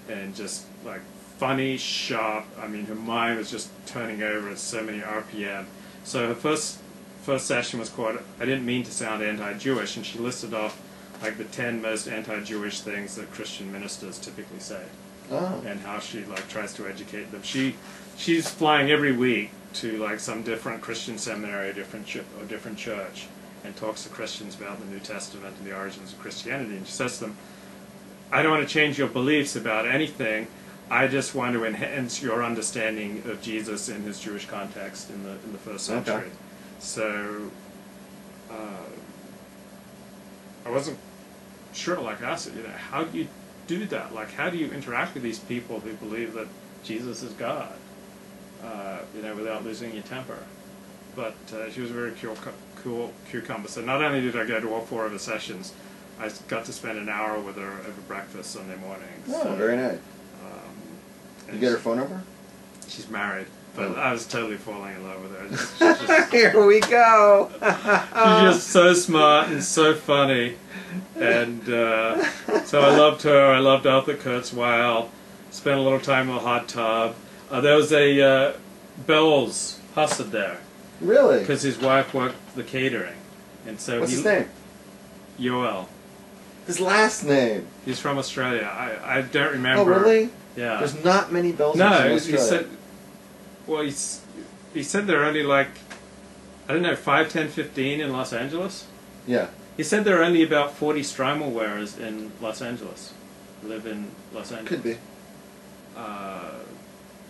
and just like funny, sharp. I mean, her mind was just turning over at so many RPM. So her first session was called "I Didn't Mean to Sound Anti-Jewish," and she listed off like the 10 most anti-Jewish things that Christian ministers typically say, and how she like tries to educate them. She's flying every week to like some different Christian seminary, different church, and talks to Christians about the New Testament and the origins of Christianity. And she says to them, "I don't want to change your beliefs about anything. I just want to enhance your understanding of Jesus in his Jewish context in the first century." Okay. So I wasn't sure. Like I said, how do you do that? Like, how do you interact with these people who believe that Jesus is God? Without losing your temper. But she was a very cool cucumber. So not only did I go to all 4 of her sessions, I got to spend an hour with her over breakfast Sunday mornings. Oh, very nice. You get her phone number? She's married, but I was totally falling in love with her. She's just, Here we go. she's just so smart and so funny. And so I loved her. I loved Arthur Kurzweil. Spent a little time in the hot tub. There was a Bell's hustled there. Really? Because his wife worked the catering. And so What's his name? Yoel. His last name? He's from Australia. I don't remember. Oh, really? Yeah. There's not many Bells in No, Australia. he said, well, he said there are only like, I don't know, 5, 10, 15 in Los Angeles. Yeah. He said there are only about 40 Strymel wearers in Los Angeles. Live in Los Angeles. Could be.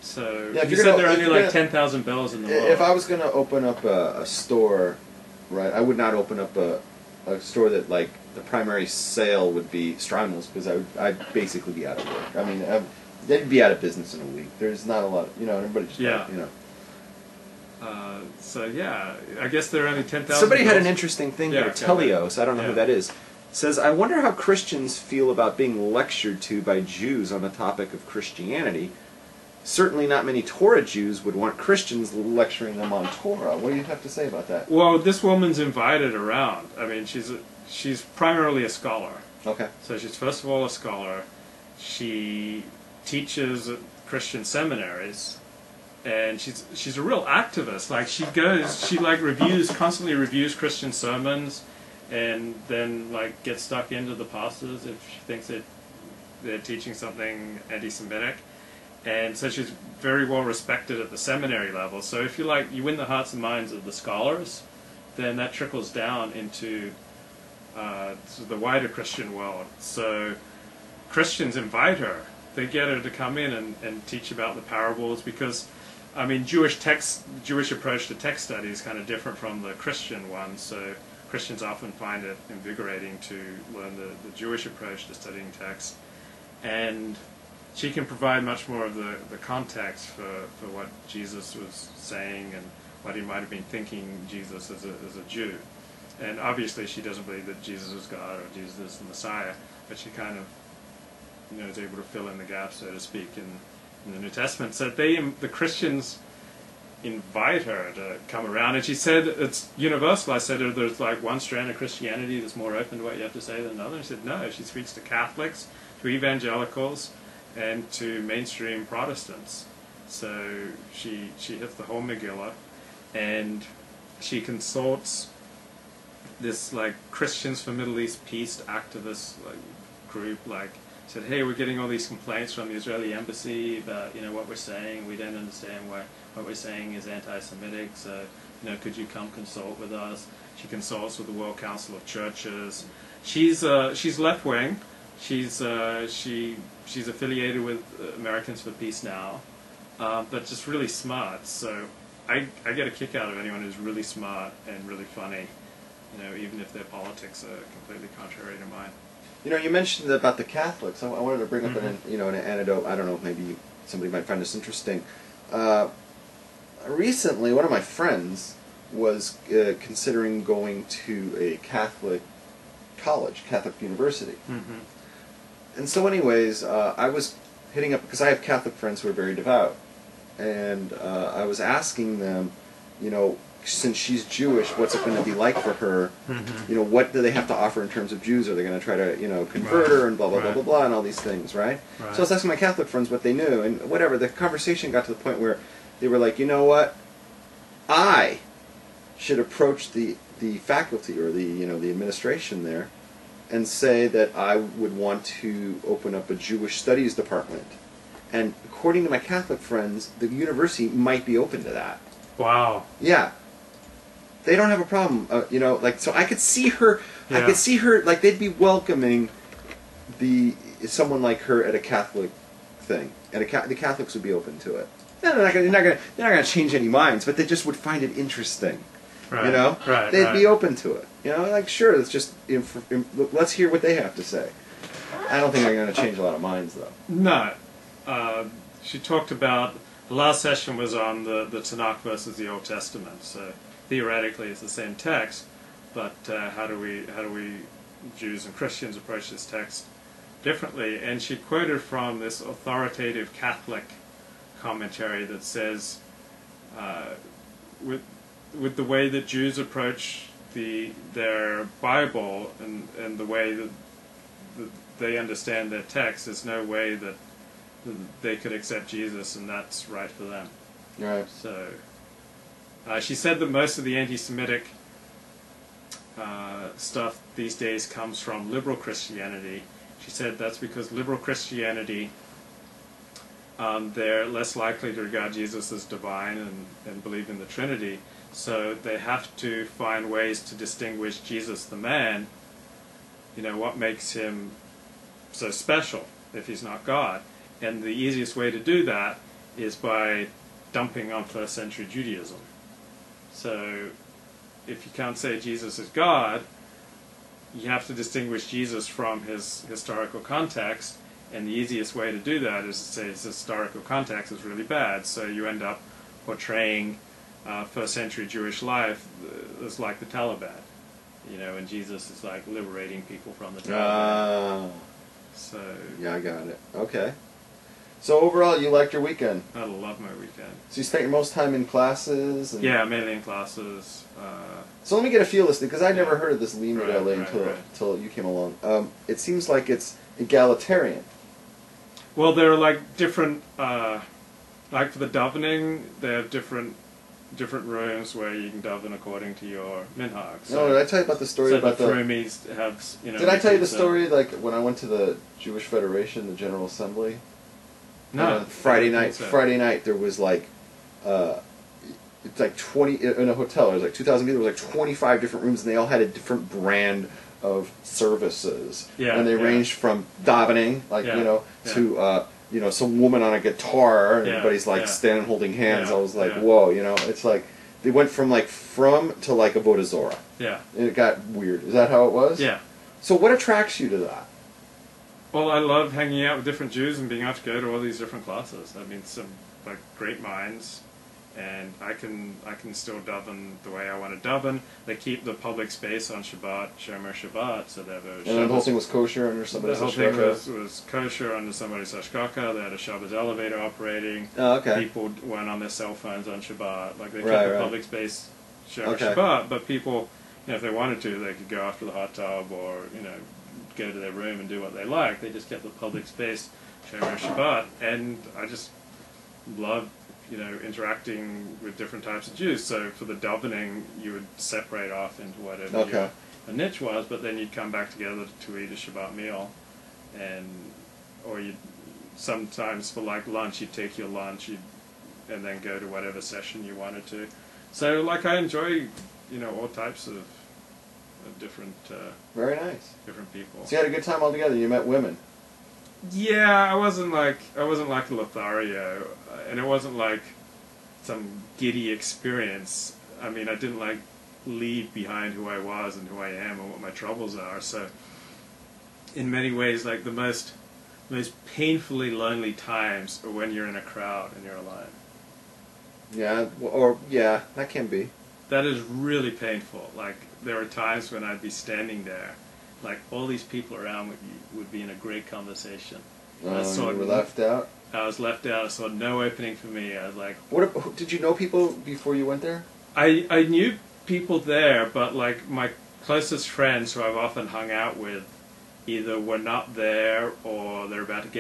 So yeah, he said there are only like 10,000 bells in the world. If I was going to open up a store, right, I would not open up a store that like the primary sale would be Strymel's, because I'd basically be out of work. I mean, they'd be out of business in a week. There's not a lot, everybody just, So yeah, I guess there are only 10,000. Somebody had an interesting thing here. Telios, I don't know who that is, says, "I wonder how Christians feel about being lectured to by Jews on the topic of Christianity. Certainly not many Torah Jews would want Christians lecturing them on Torah." What do you have to say about that? Well, this woman's invited around. I mean, she's primarily a scholar. Okay. So she's first of all a scholar. She teaches at Christian seminaries, and she's a real activist. Like she constantly reviews Christian sermons, and then like gets stuck into the pastors if she thinks that they're teaching something anti-Semitic. And so she's very well respected at the seminary level. So if you win the hearts and minds of the scholars, then that trickles down into the wider Christian world. So Christians invite her. They get her to come in and teach about the parables, because, I mean, Jewish approach to text study is kind of different from the Christian one. So Christians often find it invigorating to learn the Jewish approach to studying text. And she can provide much more of the context for what Jesus was saying and what he might have been thinking Jesus as a Jew. And obviously she doesn't believe that Jesus is God or Jesus is the Messiah, but she kind of is able to fill in the gaps, so to speak, in the New Testament. So the Christians invite her to come around, and she said it's universal. I said, there's like one strand of Christianity that's more open to what you have to say than another. And she said, no, she speaks to Catholics, to evangelicals, and to mainstream Protestants. So she hits the whole Megillah, and she consults this like Christians for Middle East Peace activist group. Like said, hey, we're getting all these complaints from the Israeli embassy about what we're saying. We don't understand why what we're saying is anti-Semitic. So could you come consult with us? She consults with the World Council of Churches. She's left wing. She's affiliated with Americans for Peace now, but just really smart. So I get a kick out of anyone who's really smart and really funny, even if their politics are completely contrary to mine. You mentioned about the Catholics. I wanted to bring up an anecdote. I don't know, maybe somebody might find this interesting. Recently, one of my friends was considering going to a Catholic college, Catholic university. Mm-hmm. And so anyways, I was hitting up, because I have Catholic friends who are very devout, and I was asking them, since she's Jewish, what's it going to be like for her? You know, what do they have to offer in terms of Jews? Are they going to try to, you know, convert her and blah, blah, blah, blah, blah, and all these things, right? So I was asking my Catholic friends what they knew, and whatever, the conversation got to the point where they were like, you know what? I should approach the faculty or the, you know, the administration there and say that I would want to open up a Jewish studies department. And according to my Catholic friends, the university might be open to that. Wow. Yeah. They don't have a problem, you know, like, so I could see her, I could see her, like, they'd be welcoming someone like her at a Catholic thing. And the Catholics would be open to it. No, they're not gonna change any minds, but they just would find it interesting. Right. You know? Right. They'd be open to it. You know, like, sure, let's just, let's hear what they have to say. I don't think they're going to change a lot of minds, though. No. She talked about, the last session was on the Tanakh versus the Old Testament. So theoretically it's the same text, but how do we Jews and Christians approach this text differently? And she quoted from this authoritative Catholic commentary that says, with the way that Jews approach their Bible and the way that they understand their text, there's no way that they could accept Jesus, and that's right for them. Right. So she said that most of the anti-Semitic stuff these days comes from liberal Christianity. She said that's because liberal Christianity, they're less likely to regard Jesus as divine and believe in the Trinity, so they have to find ways to distinguish Jesus the man. You know, what makes him so special if he's not God? And the easiest way to do that is by dumping on first century Judaism. So if you can't say Jesus is God, you have to distinguish Jesus from his historical context, and the easiest way to do that is to say his historical context is really bad, so you end up portraying first century Jewish life as like the Taliban, you know, and Jesus is like liberating people from the Taliban. So yeah, I got it. Okay. So overall, you liked your weekend? I love my weekend. So you spent your most time in classes? And yeah, mainly in classes. So let me get a feel of this, because I never heard of this LimmudLA until you came along. It seems like it's egalitarian. Well, there are like different, like for the davening, they have different rooms where you can daven according to your minhag. So, no, did I tell you about the story about the Frumies have, you know... Did I tell you the story, like, when I went to the Jewish Federation, the General Assembly? No. Friday night, there was like, it's like 20, in a hotel, there was like 2,000 people, there was like 25 different rooms, and they all had a different brand of services. Yeah, and they ranged from davening, like, you know, to, you know, some woman on a guitar, and everybody's like standing holding hands. I was like, whoa, you know, it's like, they went from like to like a Avodah Zorah. Yeah. And it got weird. Is that how it was? Yeah. So what attracts you to that? Well, I love hanging out with different Jews and being able to go to all these different classes. I mean, some like great minds, and I can still daven the way I want to daven. They keep the public space on Shabbat, Shomer Shabbat, so they have a. And the whole thing was kosher under somebody's. The whole thing was kosher under somebody's hashgacha. They had a Shabbat elevator operating. Oh, okay. People weren't on their cell phones on Shabbat. Like they kept the public space Shomer Shabbat, but people, you know, if they wanted to, they could go after the hot tub or, you know, go to their room and do what they like. They just kept the public space Shomer Shabbat, and I just loved, you know, interacting with different types of Jews. So for the davening, you would separate off into whatever your niche was, but then you'd come back together to eat a Shabbat meal, or you sometimes for like lunch, you'd take your lunch, and then go to whatever session you wanted to. So like I enjoy, you know, all types of different. Very nice. Different people. So you had a good time all together. You met women. Yeah, I wasn't like a Lothario, and it wasn't like some giddy experience. I mean, I didn't like leave behind who I was and who I am and what my troubles are. So, in many ways, like the most painfully lonely times are when you're in a crowd and you're alone. Yeah, that can be. That is really painful. Like there are times when I'd be standing there, like all these people around would be in a great conversation. You were left out? I was left out. I saw no opening for me. I was like... Did you know people before you went there? I knew people there, but like my closest friends who I've often hung out with either were not there or they're about to get